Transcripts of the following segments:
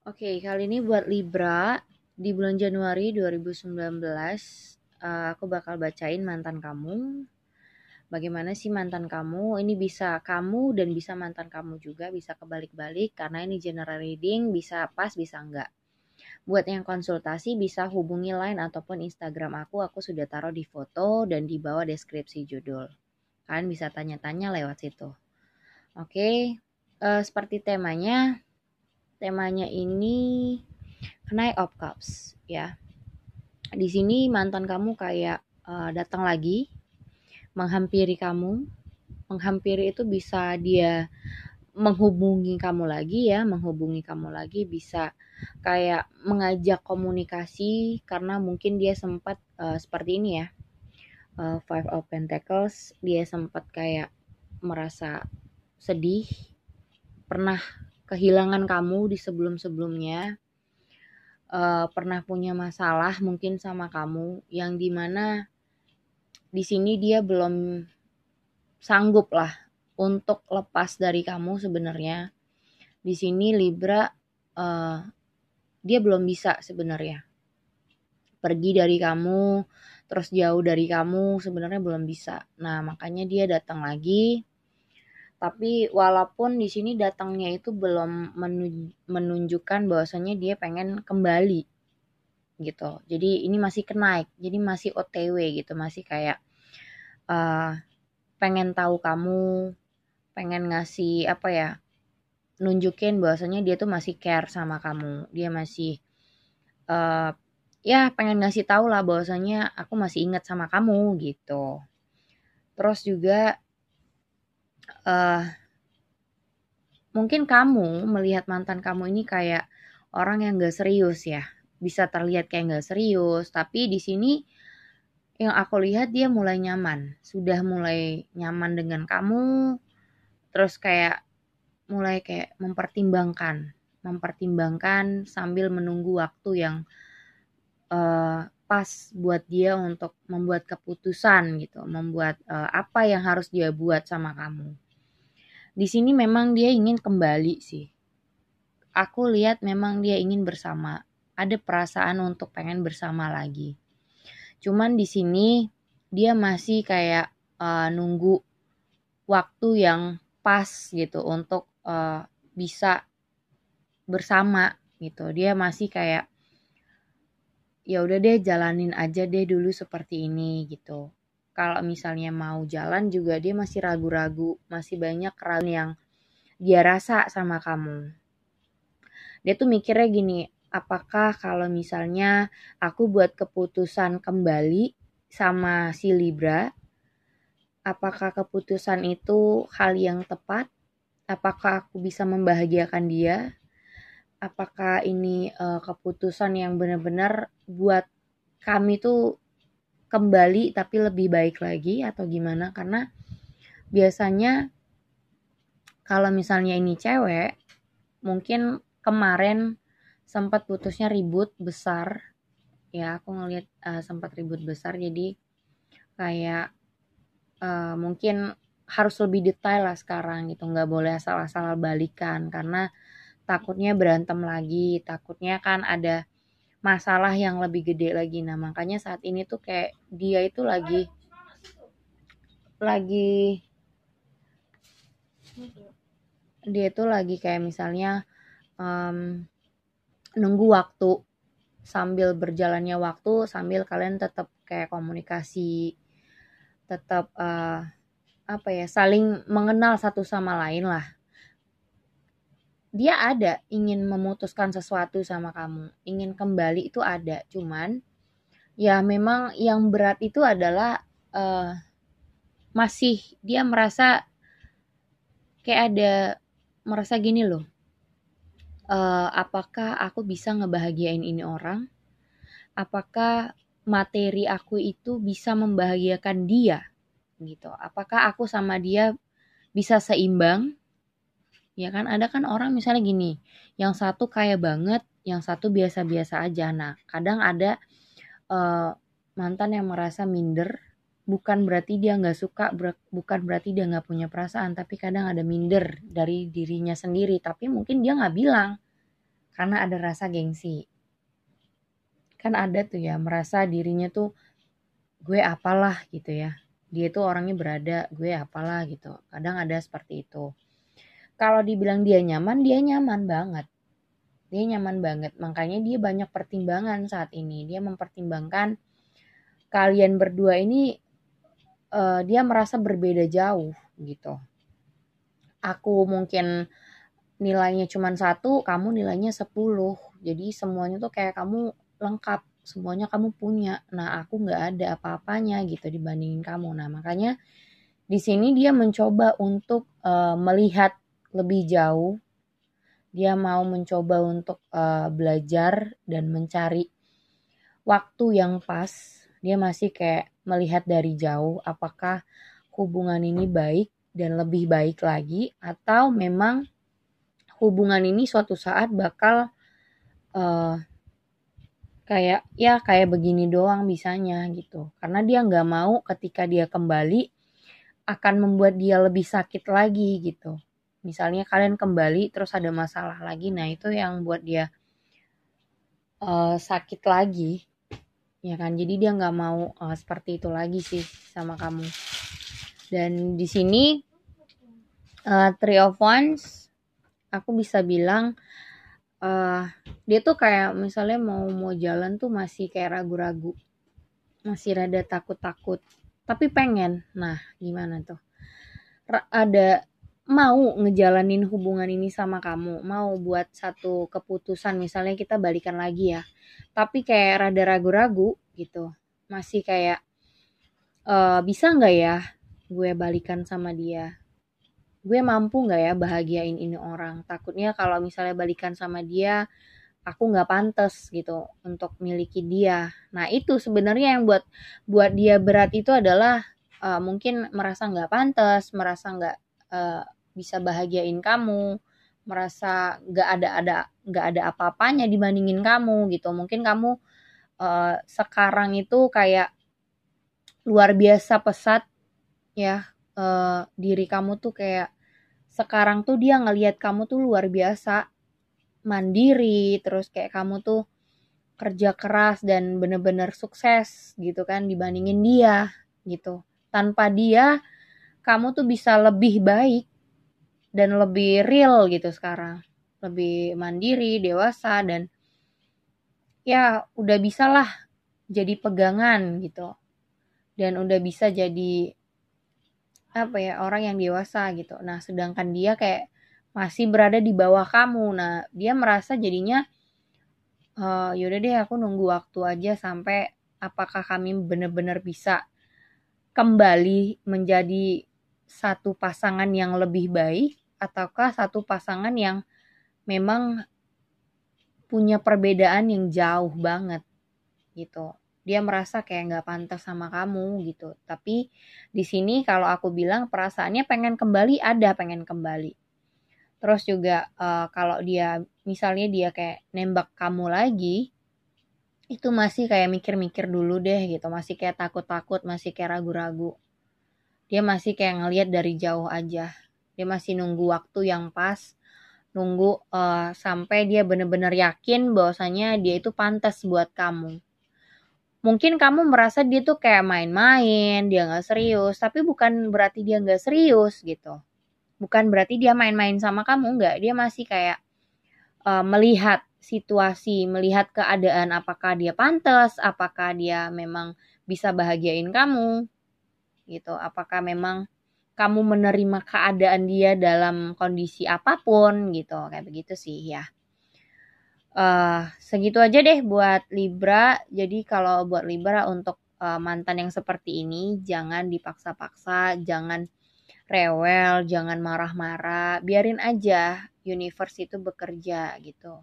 Oke, kali ini buat Libra di bulan Januari 2019, aku bakal bacain mantan kamu. Bagaimana sih mantan kamu? Ini bisa kamu dan bisa mantan kamu juga, bisa kebalik-balik karena ini general reading, bisa pas, bisa enggak. Buat yang konsultasi bisa hubungi line ataupun Instagram aku sudah taruh di foto dan di bawah deskripsi judul. Kalian bisa tanya-tanya lewat situ. Oke, seperti temanya ini Knight of Cups ya. Di sini mantan kamu kayak datang lagi, menghampiri kamu. Menghampiri itu bisa dia menghubungi kamu lagi bisa kayak mengajak komunikasi karena mungkin dia sempat seperti ini ya. Five of Pentacles, dia sempat kayak merasa sedih, pernah kehilangan kamu di sebelum-sebelumnya, pernah punya masalah mungkin sama kamu yang dimana di sini dia belum sanggup lah untuk lepas dari kamu sebenarnya. Di sini Libra uh, dia belum bisa sebenarnya pergi dari kamu, terus jauh dari kamu sebenarnya belum bisa. Nah, makanya dia datang lagi. Tapi walaupun di sini datangnya itu belum menunjukkan bahwasanya dia pengen kembali gitu. Jadi ini masih kenaik, jadi masih OTW gitu, masih kayak uh, pengen tahu kamu, pengen ngasih apa ya, nunjukin bahwasanya dia tuh masih care sama kamu. Dia masih uh, ya pengen ngasih tahu lah bahwasanya aku masih ingat sama kamu gitu. Terus juga uh, mungkin kamu melihat mantan kamu ini kayak orang yang gak serius ya. Bisa terlihat kayak gak serius, tapi di sini yang aku lihat dia mulai nyaman. Sudah mulai nyaman dengan kamu, terus kayak mulai kayak mempertimbangkan sambil menunggu waktu yang pas buat dia untuk membuat keputusan gitu, membuat apa yang harus dia buat sama kamu. Di sini memang dia ingin kembali sih. Aku lihat memang dia ingin bersama. Ada perasaan untuk pengen bersama lagi. Cuman di sini dia masih kayak nunggu waktu yang pas gitu untuk bisa bersama gitu. Dia masih kayak ya udah deh jalanin aja deh dulu seperti ini gitu. Kalau misalnya mau jalan juga dia masih ragu-ragu, masih banyak keraguan yang dia rasa sama kamu. Dia tuh mikirnya gini, apakah kalau misalnya aku buat keputusan kembali sama si Libra, apakah keputusan itu hal yang tepat? Apakah aku bisa membahagiakan dia? Apakah ini keputusan yang benar-benar buat kami tuh kembali tapi lebih baik lagi atau gimana? Karena biasanya kalau misalnya ini cewek, mungkin kemarin sempat putusnya ribut besar. Ya, aku ngelihat sempat ribut besar jadi kayak mungkin harus lebih detail lah sekarang gitu. Nggak boleh asal-asal balikan karena takutnya berantem lagi, takutnya kan ada masalah yang lebih gede lagi. Nah, makanya saat ini tuh kayak dia itu lagi dia tuh lagi kayak misalnya um, nunggu waktu sambil berjalannya waktu sambil kalian tetap kayak komunikasi, tetap apa ya, saling mengenal satu sama lain lah. Dia ada ingin memutuskan sesuatu sama kamu, ingin kembali itu ada, cuman ya memang yang berat itu adalah uh, masih dia merasa kayak ada merasa gini loh, apakah aku bisa ngebahagiain ini orang, apakah materi aku itu bisa membahagiakan dia gitu, apakah aku sama dia bisa seimbang. Ya kan ada kan orang misalnya gini, yang satu kaya banget, yang satu biasa-biasa aja. Nah kadang ada uh, mantan yang merasa minder, bukan berarti dia nggak suka, bukan berarti dia nggak punya perasaan, tapi kadang ada minder dari dirinya sendiri, tapi mungkin dia nggak bilang karena ada rasa gengsi. Kan ada tuh ya merasa dirinya tuh gue apalah gitu ya. Dia tuh orangnya berada, gue apalah gitu. Kadang ada seperti itu. Kalau dibilang dia nyaman banget. Dia nyaman banget. Makanya dia banyak pertimbangan saat ini. Dia mempertimbangkan kalian berdua ini dia merasa berbeda jauh gitu. Aku mungkin nilainya cuma 1, kamu nilainya 10. Jadi semuanya tuh kayak kamu lengkap, semuanya kamu punya. Nah, aku nggak ada apa-apanya gitu dibandingin kamu. Nah, makanya di sini dia mencoba untuk melihat lebih jauh. Dia mau mencoba untuk belajar dan mencari waktu yang pas. Dia masih kayak melihat dari jauh apakah hubungan ini baik dan lebih baik lagi atau memang hubungan ini suatu saat bakal uh, kayak begini doang bisanya gitu. Karena dia nggak mau ketika dia kembali akan membuat dia lebih sakit lagi gitu. Misalnya kalian kembali terus ada masalah lagi, nah itu yang buat dia sakit lagi, ya kan? Jadi dia nggak mau seperti itu lagi sih sama kamu. Dan di sini Three of Wands, aku bisa bilang dia tuh kayak misalnya mau jalan tuh masih kayak ragu-ragu, masih rada takut-takut, tapi pengen. Nah, gimana tuh? Ada mau ngejalanin hubungan ini sama kamu, mau buat satu keputusan, misalnya kita balikan lagi ya, tapi kayak rada ragu-ragu gitu, masih kayak bisa nggak ya gue balikan sama dia, gue mampu nggak ya bahagiain ini orang, takutnya kalau misalnya balikan sama dia aku nggak pantas gitu untuk miliki dia. Nah itu sebenarnya yang buat dia berat itu adalah mungkin merasa nggak pantas, merasa uh, bisa bahagiain kamu, merasa nggak ada apa-apanya dibandingin kamu gitu. Mungkin kamu sekarang itu kayak luar biasa pesat ya, diri kamu tuh kayak sekarang tuh dia ngelihat kamu tuh luar biasa mandiri, terus kayak kamu tuh kerja keras dan bener-bener sukses gitu kan dibandingin dia gitu. Tanpa dia kamu tuh bisa lebih baik dan lebih real gitu sekarang. Lebih mandiri, dewasa, dan ya udah bisa lah jadi pegangan gitu. Dan udah bisa jadi apa ya, orang yang dewasa gitu. Nah, sedangkan dia kayak masih berada di bawah kamu. Nah, dia merasa jadinya yaudah deh aku nunggu waktu aja sampai apakah kami benar-benar bisa kembali menjadi satu pasangan yang lebih baik ataukah satu pasangan yang memang punya perbedaan yang jauh banget gitu. Dia merasa kayak nggak pantas sama kamu gitu. Tapi di sini kalau aku bilang perasaannya pengen kembali, ada pengen kembali. Terus juga kalau dia misalnya dia kayak nembak kamu lagi, itu masih kayak mikir-mikir dulu deh gitu, masih kayak takut-takut, masih kayak ragu-ragu. Dia masih kayak ngelihat dari jauh aja. Dia masih nunggu waktu yang pas, nunggu sampai dia bener-bener yakin bahwasanya dia itu pantas buat kamu. Mungkin kamu merasa dia tuh kayak main-main, dia nggak serius, tapi bukan berarti dia nggak serius gitu. Bukan berarti dia main-main sama kamu, nggak. Dia masih kayak melihat situasi, melihat keadaan apakah dia pantas, apakah dia memang bisa bahagiain kamu gitu. Apakah memang kamu menerima keadaan dia dalam kondisi apapun gitu. Kayak begitu sih ya. Segitu aja deh buat Libra. Jadi kalau buat Libra untuk mantan yang seperti ini jangan dipaksa-paksa, jangan rewel, jangan marah-marah. Biarin aja universe itu bekerja gitu.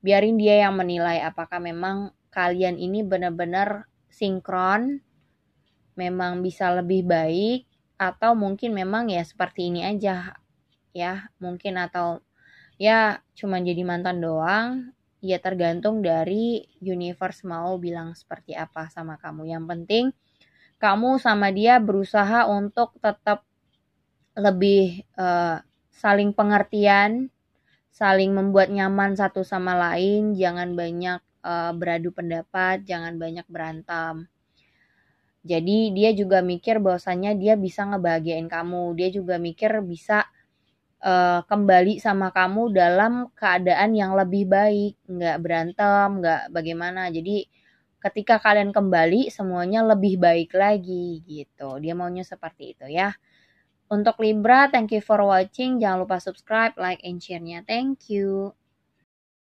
Biarin dia yang menilai apakah memang kalian ini benar-benar sinkron, memang bisa lebih baik, atau mungkin memang ya seperti ini aja ya, mungkin atau ya cuma jadi mantan doang. Ya tergantung dari universe mau bilang seperti apa sama kamu. Yang penting kamu sama dia berusaha untuk tetap lebih saling pengertian, saling membuat nyaman satu sama lain, jangan banyak beradu pendapat, jangan banyak berantem. Jadi dia juga mikir bahwasannya dia bisa ngebahagiain kamu, dia juga mikir bisa kembali sama kamu dalam keadaan yang lebih baik, nggak berantem, nggak bagaimana. Jadi ketika kalian kembali semuanya lebih baik lagi gitu. Dia maunya seperti itu ya. Untuk Libra, thank you for watching. Jangan lupa subscribe, like, and share-nya. Thank you.